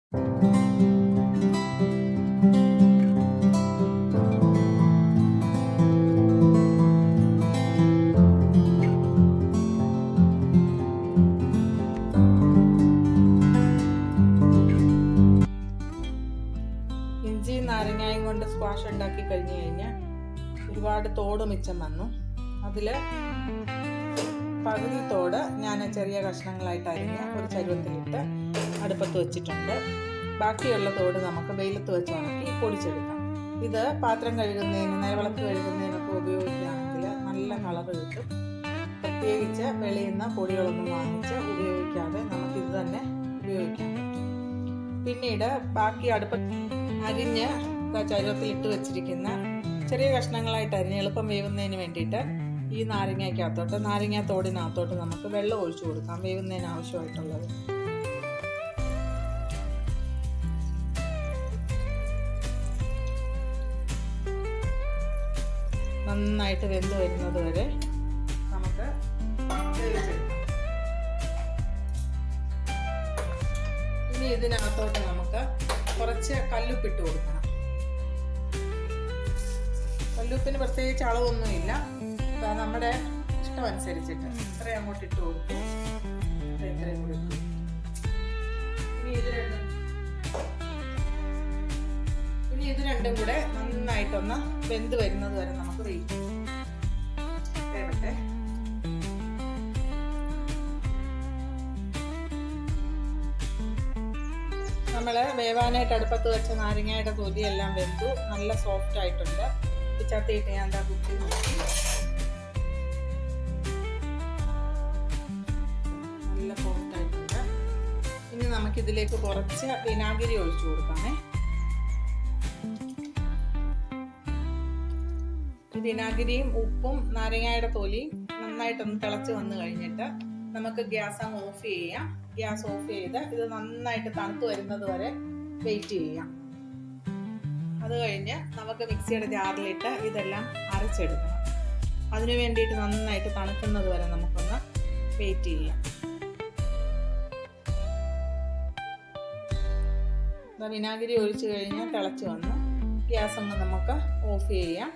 ഇഞ്ചി നാരങ്ങയും കൊണ്ട് സ്ക്വാഷ് ഉണ്ടാക്കി കഴിഞ്ഞ് കഴിഞ്ഞാൽ ഒരുപാട് തോട് മിച്ചം വന്നു. അതിൽ പകുതി തോട് ഞാൻ ചെറിയ കഷ്ണങ്ങളായിട്ട് അരിഞ്ഞ് ഒരു ചരുവത്തിലിട്ട് അടുപ്പത്ത് വെച്ചിട്ടുണ്ട്. ബാക്കിയുള്ള തോട് നമുക്ക് വെയിലത്ത് വെച്ച് ഉണക്കി പൊടിച്ചെടുക്കാം. ഇത് പാത്രം കഴുകുന്നതിന്, നിലവിളക്ക് കഴുകുന്നതിനൊക്കെ ഉപയോഗിക്കുകയാണെങ്കിൽ നല്ല കളറ് കിട്ടും. പ്രത്യേകിച്ച് വെളിയിൽ നിന്ന് പൊടികളൊന്നും വാങ്ങിച്ച് ഉപയോഗിക്കാതെ നമുക്കിത് തന്നെ ഉപയോഗിക്കാൻ പറ്റും. പിന്നീട് ബാക്കി അടുപ്പത്ത് അരിഞ്ഞ് ചരുവത്തിലിട്ട് വെച്ചിരിക്കുന്ന ചെറിയ കഷ്ണങ്ങളായിട്ട് അരിഞ്ഞ് എളുപ്പം വേവുന്നതിന് വേണ്ടിയിട്ട് ഈ നാരങ്ങ തോടിനകത്തോട്ട് നമുക്ക് വെള്ളം ഒഴിച്ചു കൊടുക്കാം, വേവുന്നതിന് ആവശ്യമായിട്ടുള്ളത്. നന്നായിട്ട് വെന്ത് വരുന്നത് വരെ നമുക്ക് വേവിച്ചെടുക്കാം. ഇനി ഇതിനകത്തോട്ട് നമുക്ക് കുറച്ച് കല്ലുപ്പിട്ട് കൊടുക്കണം. കല്ലുപ്പിന് പ്രത്യേകിച്ച് അളവൊന്നുമില്ല, നമ്മുടെ ഇഷ്ടമനുസരിച്ചിട്ട് ഇത്രയും അങ്ങോട്ട് ഇട്ട് കൊടുക്കും. ഇത്രയും കൊടുക്കും. ഇനി ഇത് രണ്ടും കൂടെ നന്നായിട്ടൊന്ന് വെന്ത് വരുന്നത് വരെ നമുക്ക് വേവിക്കാം. നമ്മൾ വേവാനായിട്ട് അടുപ്പത്ത് വെച്ച നാരങ്ങയുടെ തൊലിയെല്ലാം വെന്തു നല്ല സോഫ്റ്റ് ആയിട്ടുണ്ട്. ചട്ടിയിട്ട് ഞാൻ എന്താ കുത്തി നോക്കി, നല്ല സോഫ്റ്റ് ആയിട്ടുണ്ട്. ഇനി നമുക്കിതിലേക്ക് കുറച്ച് വിനാഗിരി ഒഴിച്ചു കൊടുക്കാമേ. വിനാഗിരിയും ഉപ്പും നാരങ്ങയുടെ തൊലിയും നന്നായിട്ടൊന്ന് തിളച്ച് വന്നു കഴിഞ്ഞിട്ട് നമുക്ക് ഗ്യാസ് അങ്ങ് ഓഫ് ചെയ്യാം. ഗ്യാസ് ഓഫ് ചെയ്ത് ഇത് നന്നായിട്ട് തണുത്ത് വരുന്നത് വരെ വെയിറ്റ് ചെയ്യാം. അത് കഴിഞ്ഞ് നമുക്ക് മിക്സിയുടെ ജാറിലിട്ട് ഇതെല്ലാം അരച്ചെടുക്കണം. അതിനു വേണ്ടിയിട്ട് നന്നായിട്ട് തണുക്കുന്നത് വരെ നമുക്കൊന്ന് വെയിറ്റ് ചെയ്യാം. വിനാഗിരി ഒഴിച്ചു കഴിഞ്ഞാൽ തിളച്ച് വന്ന് ഗ്യാസ് അങ്ങ് നമുക്ക് ഓഫ് ചെയ്യാം.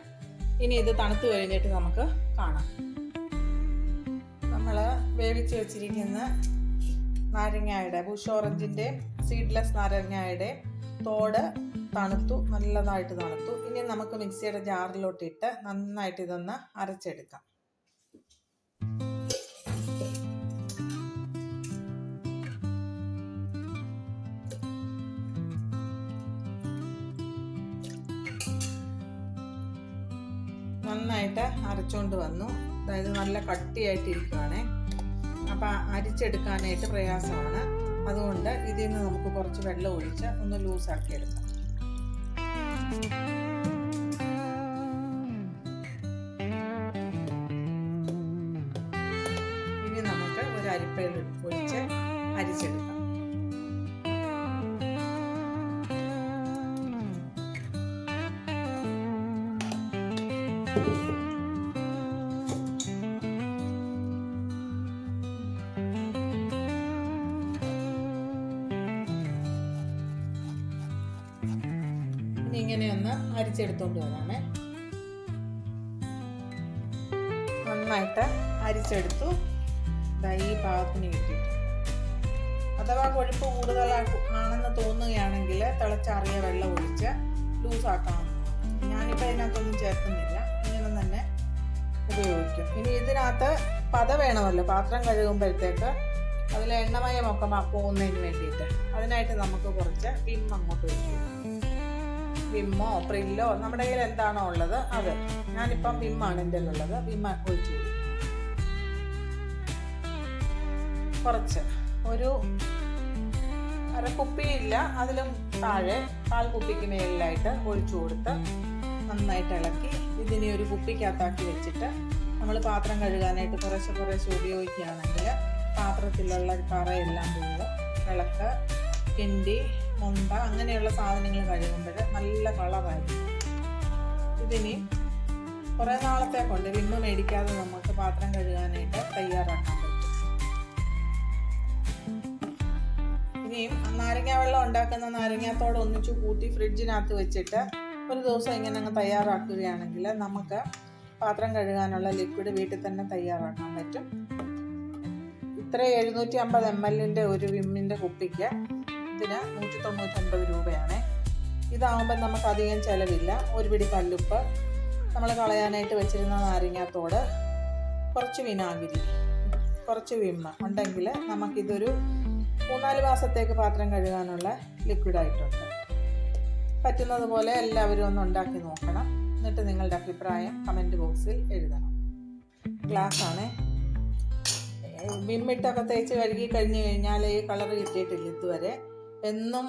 ഇനി ഇത് തണുത്ത് കഴിഞ്ഞിട്ട് നമുക്ക് കാണാം. നമ്മൾ വേവിച്ച് വെച്ചിരിക്കുന്ന നാരങ്ങയുടെ, ബുഷ് ഓറഞ്ചിൻ്റെ സീഡ്ലെസ് നാരങ്ങയുടെ തോട് തണുത്തു, നല്ലതായിട്ട് തണുത്തു. ഇനി നമുക്ക് മിക്സിയുടെ ജാറിലോട്ടിട്ട് നന്നായിട്ട് ഇതൊന്ന് അരച്ചെടുക്കാം. നന്നായിട്ട് അരച്ചുകൊണ്ട് വന്നു. അതായത് നല്ല കട്ടിയായിട്ടിരിക്കുകയാണ്. അപ്പം അരിച്ചെടുക്കാനായിട്ട് പ്രയാസമാണ്. അതുകൊണ്ട് ഇതിൽ നിന്ന് നമുക്ക് കുറച്ച് വെള്ളം ഒഴിച്ച് ഒന്ന് ലൂസാക്കി എടുക്കാം. ഇനി നമുക്ക് ഒരു അരിപ്പയിൽ ഒഴിച്ച് അരിച്ചെടുക്കാം. ഇങ്ങനെയൊന്ന് അരിച്ചെടുത്തോണ്ട് വരാമേ. നന്നായിട്ട് അരിച്ചെടുത്തു. ഈ പാകത്തിന് കിട്ടിയിട്ട്, അഥവാ കൊഴുപ്പ് കൂടുതലാണെന്ന് തോന്നുകയാണെങ്കിൽ തിളച്ചാറിയ വെള്ളം ഒഴിച്ച് ലൂസാക്കാവുന്നതാണ്. ഞാനിപ്പോൾ ഇതിനകത്തൊന്നും ചേർക്കുന്നില്ല, ഇങ്ങനെ തന്നെ ഉപയോഗിക്കും. ഇനി ഇതിനകത്ത് പത വേണമല്ലോ പാത്രം കഴുകുമ്പോഴത്തേക്ക്, അതിൽ എണ്ണമയമൊക്കെ പോകുന്നതിന് വേണ്ടിയിട്ട്. അതിനായിട്ട് നമുക്ക് കുറച്ച് വിം അങ്ങോട്ട് ഒഴിച്ചു, വിമ്മോ പ്രില്ലോ നമ്മുടെ കയ്യിൽ എന്താണോ ഉള്ളത് അത്. ഞാനിപ്പം വിമ്മാണ് എൻ്റെ ഉള്ളത്. വിമ്മ ഒഴിച്ചു കൊടുക്കും. കുറച്ച് ഒരു അരക്കുപ്പിയില്ല, അതിലും താഴെ കാൽ കുപ്പിക്ക് മേലിലായിട്ട് ഒഴിച്ചു കൊടുത്ത് നന്നായിട്ട് ഇളക്കി ഇതിനെ ഒരു കുപ്പിക്കകത്താക്കി വെച്ചിട്ട് നമ്മൾ പാത്രം കഴുകാനായിട്ട് കുറേശ്ശെ ഉപയോഗിക്കുകയാണെങ്കിൽ പാത്രത്തിലുള്ള കറയെല്ലാം പോകും. വിളക്ക്, കിണ്ടി, മുണ്ട അങ്ങനെയുള്ള സാധനങ്ങൾ കഴുകുമ്പോൾ നല്ല കളറായിരിക്കും. ഇതിനി കുറേ നാളത്തെ കൊണ്ട് വിമ്മ് മേടിക്കാതെ നമുക്ക് പാത്രം കഴുകാനായിട്ട് തയ്യാറാക്കാൻ പറ്റും. ഇനിയും നാരങ്ങ വെള്ളം ഉണ്ടാക്കുന്ന നാരങ്ങാത്തോടെ ഒന്നിച്ച് കൂട്ടി ഫ്രിഡ്ജിനകത്ത് വെച്ചിട്ട് ഒരു ദിവസം ഇങ്ങനെ അങ്ങ് തയ്യാറാക്കുകയാണെങ്കിൽ നമുക്ക് പാത്രം കഴുകാനുള്ള ലിക്വിഡ് വീട്ടിൽ തന്നെ തയ്യാറാക്കാൻ പറ്റും. ഇത്ര 750 ml ഒരു വിമ്മിൻ്റെ കുപ്പിക്ക് ഇതിന് 199 രൂപയാണ്. ഇതാകുമ്പോൾ നമുക്ക് അധികം ചിലവില്ല. ഒരു പിടി കല്ലുപ്പ്, നമ്മൾ കളയാനായിട്ട് വെച്ചിരുന്ന നാരങ്ങാത്തോട്, കുറച്ച് വിനാഗിരി, കുറച്ച് വിമ്മ ഉണ്ടെങ്കിൽ നമുക്കിതൊരു 3-4 മാസത്തേക്ക് പാത്രം കഴുകാനുള്ള ലിക്വിഡായിട്ടുണ്ട്. പറ്റുന്നത് പോലെ എല്ലാവരും ഒന്ന് ഉണ്ടാക്കി നോക്കണം. എന്നിട്ട് നിങ്ങളുടെ അഭിപ്രായം കമൻറ്റ് ബോക്സിൽ എഴുതണം. ഗ്ലാസ്സാണ്. വിമ്മിട്ടൊക്കെ തേച്ച് കഴുകി കഴിഞ്ഞ് കഴിഞ്ഞാൽ ഈ കളർ കിട്ടിയിട്ടില്ല ഇതുവരെ. എന്നും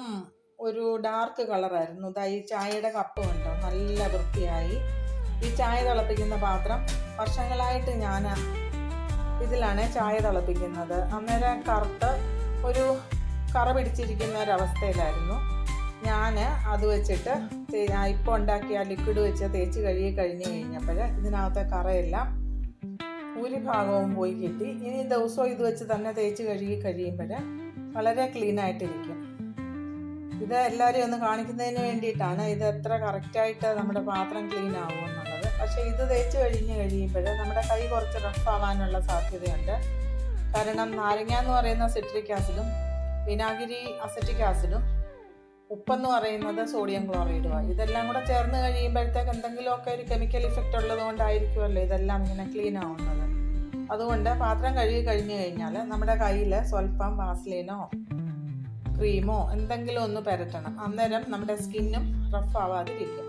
ഒരു ഡാർക്ക് കളറായിരുന്നു. ഈ ചായയുടെ കപ്പ് കണ്ടോ, നല്ല വൃത്തിയായി. ഈ ചായ തിളപ്പിക്കുന്ന പാത്രം വർഷങ്ങളായിട്ട് ഞാൻ ഇതിലാണ് ചായ തിളപ്പിക്കുന്നത്. അന്നേരം കറുത്ത് ഒരു കറ പിടിച്ചിരിക്കുന്ന ഒരവസ്ഥയിലായിരുന്നു. ഞാൻ അത് വെച്ചിട്ട് ഇപ്പോൾ ഉണ്ടാക്കിയ ലിക്വിഡ് വെച്ച് തേച്ച് കഴുകി കഴിഞ്ഞ് കഴിഞ്ഞപ്പോൾ ഇതിനകത്തെ കറയെല്ലാം ഒരു ഭാഗവും പോയി കിട്ടി. ഇനി ദിവസവും ഇത് വെച്ച് തന്നെ തേച്ച് കഴുകി കഴിയുമ്പോൾ വളരെ ക്ലീനായിട്ടിരിക്കും. ഇത് എല്ലാവരെയും ഒന്ന് കാണിക്കുന്നതിന് വേണ്ടിയിട്ടാണ്. ഇത് എത്ര കറക്റ്റായിട്ട് നമ്മുടെ പാത്രം ക്ലീൻ ആവുമെന്നുള്ളത്. പക്ഷേ ഇത് തേച്ച് കഴിയുമ്പോൾ നമ്മുടെ കൈ കുറച്ച് റഫ് ആവാനുള്ള സാധ്യതയുണ്ട്. കാരണം നാരങ്ങ എന്ന് പറയുന്ന സിട്രിക് ആസിഡും വിനാഗിരി അസറ്റിക് ആസിഡും ഉപ്പെന്ന് പറയുന്നത് സോഡിയം ക്ലോറൈഡുമാണ്. ഇതെല്ലാം കൂടെ ചേർന്ന് കഴിയുമ്പോഴത്തേക്ക് എന്തെങ്കിലുമൊക്കെ ഒരു കെമിക്കൽ ഇഫക്റ്റ് ഉള്ളത് കൊണ്ടായിരിക്കുമല്ലോ ഇതെല്ലാം ഇങ്ങനെ ക്ലീൻ ആവുന്നത്. അതുകൊണ്ട് പാത്രം കഴുകി കഴിഞ്ഞ് കഴിഞ്ഞാൽ നമ്മുടെ കയ്യിൽ സ്വല്പം വാസ്ലീനോ ക്രീമോ എന്തെങ്കിലും ഒന്ന് പുരട്ടണം. അന്നേരം നമ്മുടെ സ്കിന്നും റഫ് ആവാതിരിക്കും.